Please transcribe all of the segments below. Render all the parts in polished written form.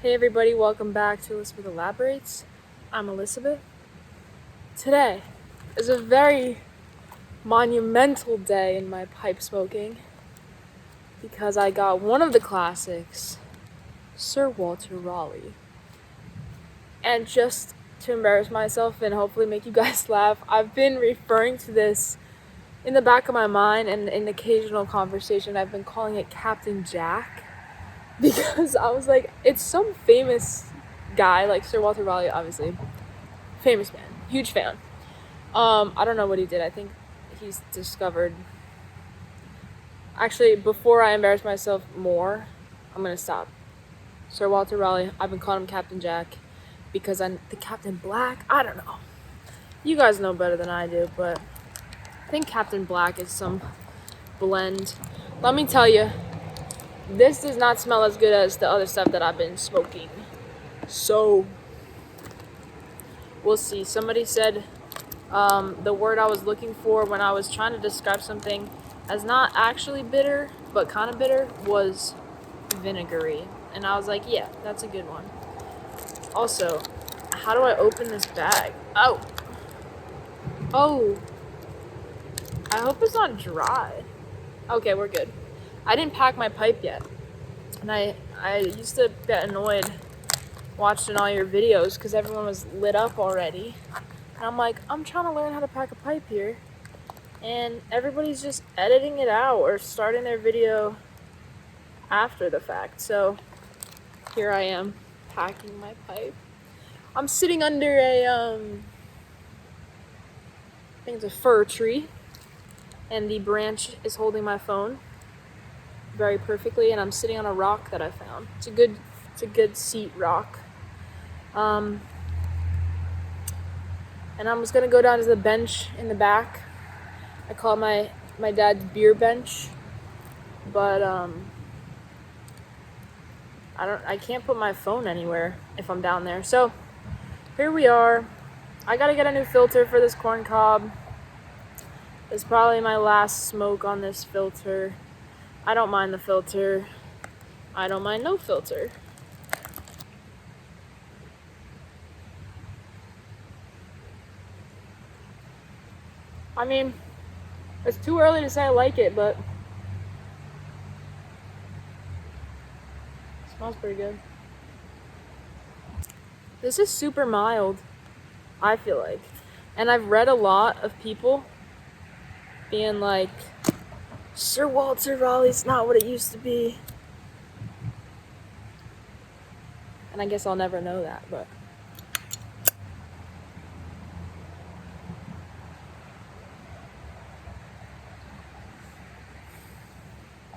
Hey everybody, welcome back to Elizabeth Elaborates. I'm Elizabeth. Today is a very monumental day in my pipe smoking because I got one of the classics, Sir Walter Raleigh. And just to embarrass myself and hopefully make you guys laugh, I've been referring to this in the back of my mind and in occasional conversation. I've been calling it Captain Jack because I was like, it's some famous guy, like Sir Walter Raleigh, obviously. Famous man. Huge fan. I don't know what he did. I think he's discovered... Actually, before I embarrass myself more, I'm gonna stop. Sir Walter Raleigh, I've been calling him Captain Jack because I'm the Captain Black. I don't know. You guys know better than I do, but I think Captain Black is some blend. Let me tell you, this does not smell as good as the other stuff that I've been smoking. So, we'll see. Somebody said the word I was looking for when I was trying to describe something as not actually bitter, but kind of bitter, was vinegary. And I was like, yeah, that's a good one. Also, how do I open this bag? Oh, I hope it's not dry. Okay, we're good. I didn't pack my pipe yet. And I used to get annoyed watching all your videos because everyone was lit up already. And I'm like, I'm trying to learn how to pack a pipe here. And everybody's just editing it out or starting their video after the fact. So here I am packing my pipe. I'm sitting under I think it's a fir tree, and the branch is holding my phone very perfectly, and I'm sitting on a rock that I found. It's a good seat rock. And I'm just gonna go down to the bench in the back. I call it my dad's beer bench, but I can't put my phone anywhere if I'm down there. So here we are. I gotta get a new filter for this corn cob. It's probably my last smoke on this filter. I don't mind the filter. I don't mind no filter. I mean, it's too early to say I like it, but it smells pretty good. This is super mild, I feel like. And I've read a lot of people being like, Sir Walter Raleigh's not what it used to be. And I guess I'll never know that, but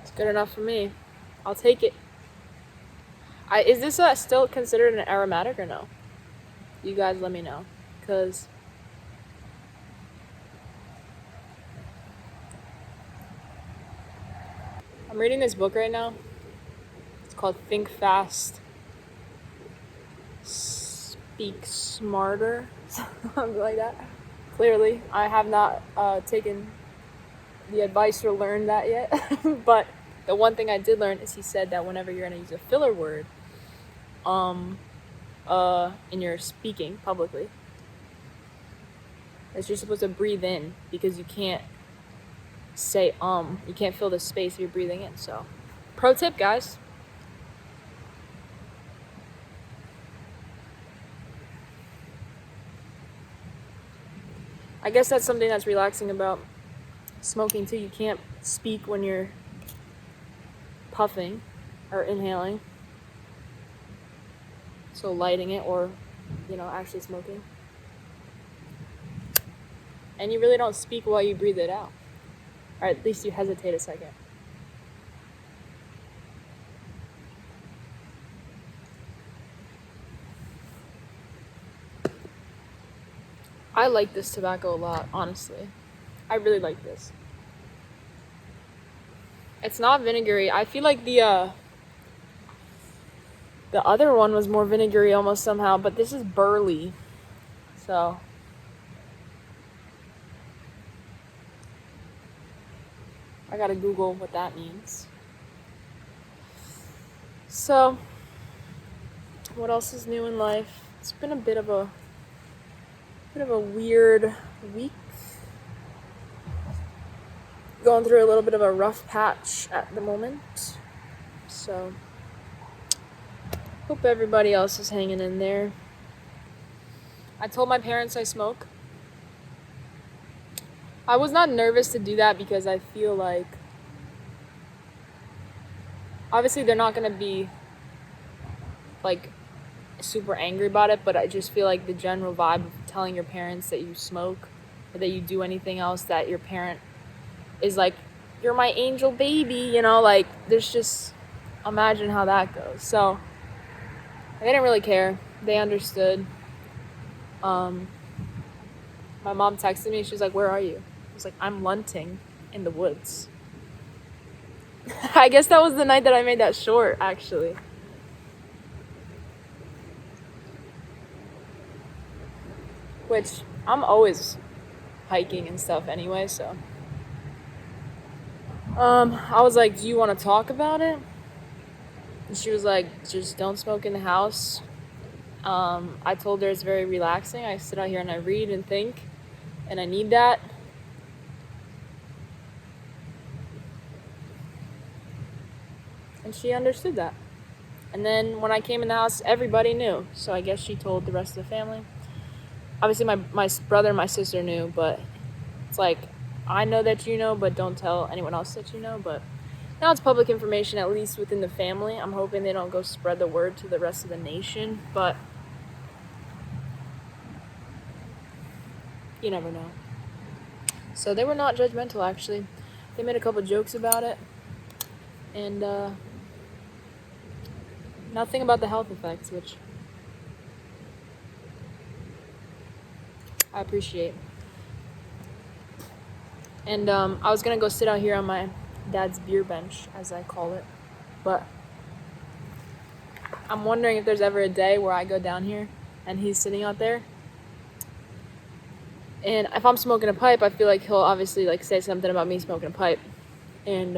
it's good enough for me. I'll take it. Is this still considered an aromatic or no? You guys let me know, because I'm reading this book right now. It's called Think Fast, Speak Smarter, something like that. Clearly, I have not taken the advice or learned that yet. But the one thing I did learn is he said that whenever you're gonna use a filler word, in your speaking publicly, that you're supposed to breathe in, because you can't say you can't fill the space if you're breathing in. So, pro tip, guys. I guess that's something that's relaxing about smoking too. You can't speak when you're puffing or inhaling. So lighting it or, actually smoking. And you really don't speak while you breathe it out. Or at least you hesitate a second. I like this tobacco a lot, honestly. I really like this. It's not vinegary. I feel like the other one was more vinegary almost somehow, but this is burley. So I gotta Google what that means. So what else is new in life? It's been a bit of a weird week. Going through a little bit of a rough patch at the moment. So, hope everybody else is hanging in there. I told my parents I smoke. I was not nervous to do that because I feel like obviously they're not going to be like super angry about it, but I just feel like the general vibe of telling your parents that you smoke or that you do anything else that your parent is like, you're my angel baby, you know, like there's just, imagine how that goes. So they didn't really care. They understood. My mom texted me, she was like, where are you? I was like, I'm lunting in the woods. I guess that was the night that I made that short, actually. Which I'm always hiking and stuff anyway, so I was like, do you want to talk about it? And she was like, just don't smoke in the house. I told her it's very relaxing. I sit out here and I read and think, and I need that. And she understood that. And then when I came in the house, everybody knew. So I guess she told the rest of the family. Obviously, my brother and my sister knew, but it's like, I know that you know, but don't tell anyone else that you know. But now it's public information, at least within the family. I'm hoping they don't go spread the word to the rest of the nation, but you never know. So they were not judgmental, actually. They made a couple jokes about it, and nothing about the health effects, which I appreciate. And I was gonna go sit out here on my dad's beer bench, as I call it, but I'm wondering if there's ever a day where I go down here and he's sitting out there. And if I'm smoking a pipe, I feel like he'll obviously like say something about me smoking a pipe. And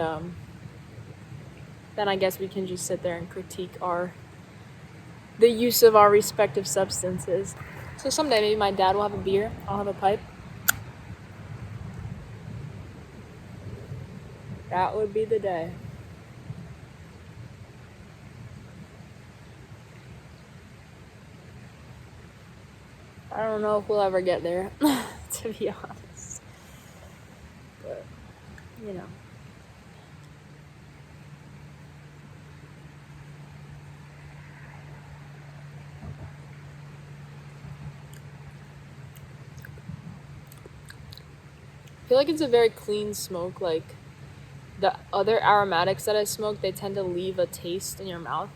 then I guess we can just sit there and critique the use of our respective substances. So someday maybe my dad will have a beer, I'll have a pipe. That would be the day. I don't know if we'll ever get there, to be honest. But, you know. I feel like it's a very clean smoke. Like, the other aromatics that I smoke, they tend to leave a taste in your mouth.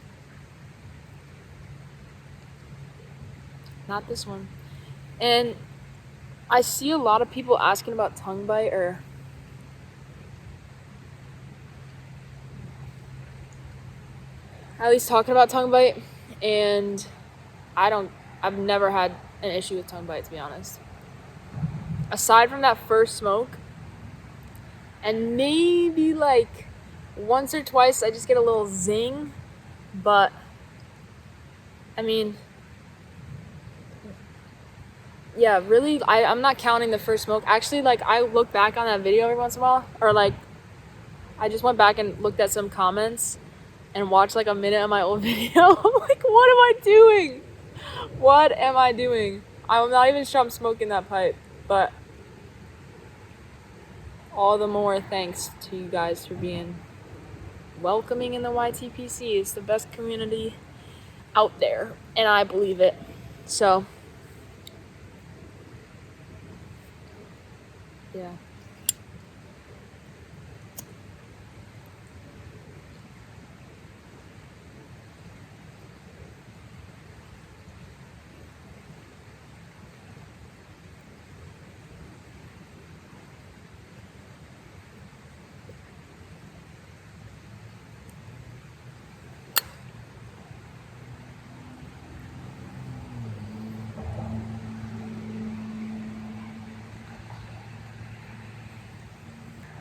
Not this one. And I see a lot of people asking about tongue bite or at least talking about tongue bite, and I've never had an issue with tongue bite, to be honest. Aside from that first smoke, and maybe like once or twice I just get a little zing, but I mean, yeah, really, I'm not counting the first smoke. Actually, like, I look back on that video every once in a while, or like, I just went back and looked at some comments and watched like a minute of my old video. I'm like, what am I doing? What am I doing? I'm not even sure I'm smoking that pipe, but all the more thanks to you guys for being welcoming in the YTPC. It's the best community out there, and I believe it. So, yeah.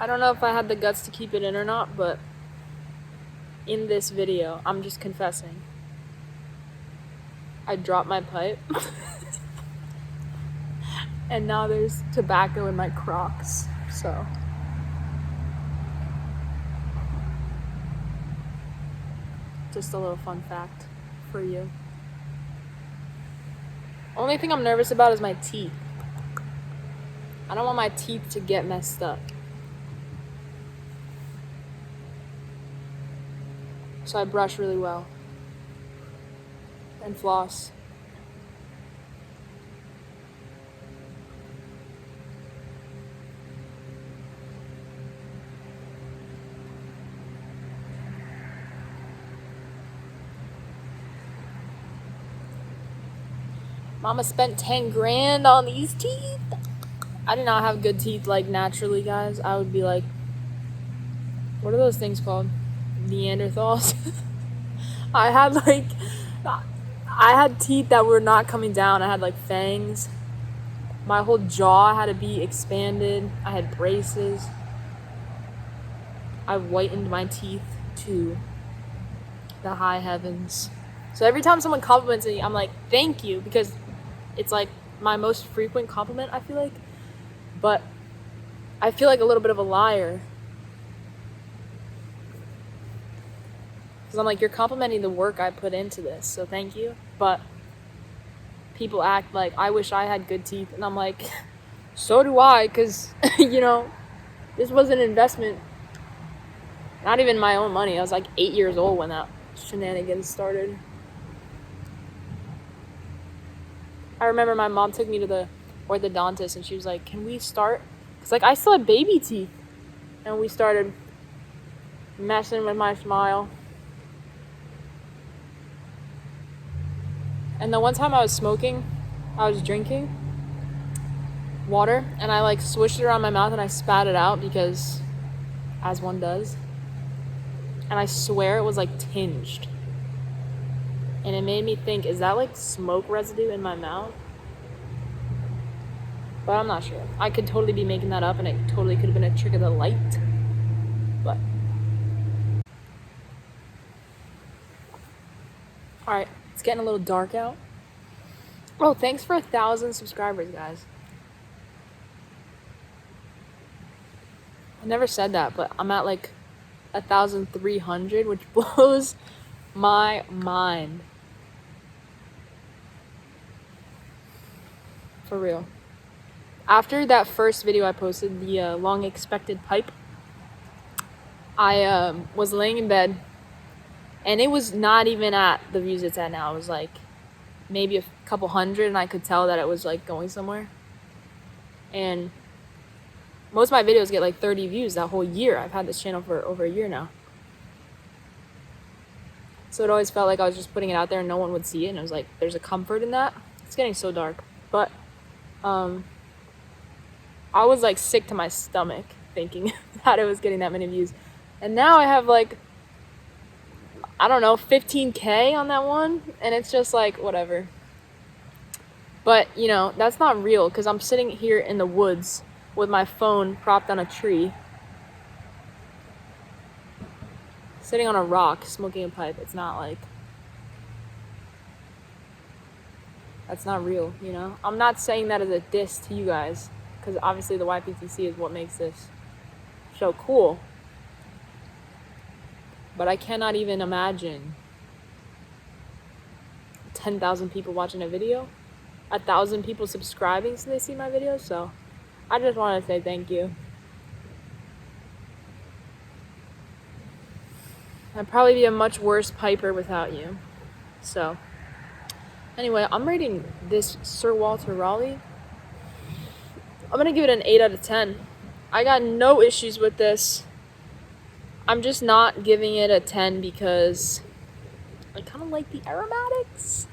I don't know if I had the guts to keep it in or not, but in this video, I'm just confessing. I dropped my pipe. And now there's tobacco in my Crocs, so. Just a little fun fact for you. Only thing I'm nervous about is my teeth. I don't want my teeth to get messed up. So I brush really well. And floss. Mama spent 10 grand on these teeth. I did not have good teeth like naturally, guys. I would be like, what are those things called? Neanderthals. I had teeth that were not coming down. I had like fangs. My whole jaw had to be expanded. I had braces. I whitened my teeth to the high heavens. So every time someone compliments me, I'm like, thank you, because it's like my most frequent compliment, I feel like. But I feel like a little bit of a liar. Because I'm like, you're complimenting the work I put into this, so thank you. But people act like, I wish I had good teeth. And I'm like, so do I, because, you know, this was an investment. Not even my own money. I was like 8 years old when that shenanigans started. I remember my mom took me to the orthodontist and she was like, can we start? Because like I still had baby teeth. And we started messing with my smile. And the one time I was smoking, I was drinking water and I like swished it around my mouth and I spat it out because, as one does. And I swear it was like tinged. And it made me think, is that like smoke residue in my mouth? But I'm not sure. I could totally be making that up and it totally could have been a trick of the light. But. Alright, it's getting a little dark out. Oh, thanks for 1,000 subscribers, guys. I never said that, but I'm at like 1,300, which blows my mind. For real. After that first video I posted, the long expected pipe, I was laying in bed and it was not even at the views it's at now. It was like maybe a couple hundred and I could tell that it was like going somewhere. And most of my videos get like 30 views that whole year. I've had this channel for over a year now. So it always felt like I was just putting it out there and no one would see it. And it was like, there's a comfort in that. It's getting so dark. But I was like sick to my stomach thinking that it was getting that many views. And now I have like, I don't know, 15K on that one. And it's just like, whatever. But, you know, that's not real because I'm sitting here in the woods with my phone propped on a tree. Sitting on a rock, smoking a pipe. It's not like... That's not real, you know? I'm not saying that as a diss to you guys. Because obviously the YPTC is what makes this show cool. But I cannot even imagine 10,000 people watching a video. 1,000 people subscribing so they see my videos. So I just want to say thank you. I'd probably be a much worse piper without you. So, anyway, I'm rating this Sir Walter Raleigh. I'm going to give it an 8 out of 10. I got no issues with this. I'm just not giving it a 10 because I kind of like the aromatics.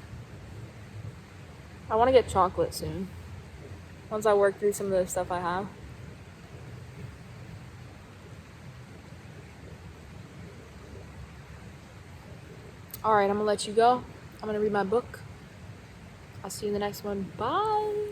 I want to get chocolate soon. Once I work through some of the stuff I have. Alright, I'm going to let you go. I'm going to read my book. I'll see you in the next one. Bye!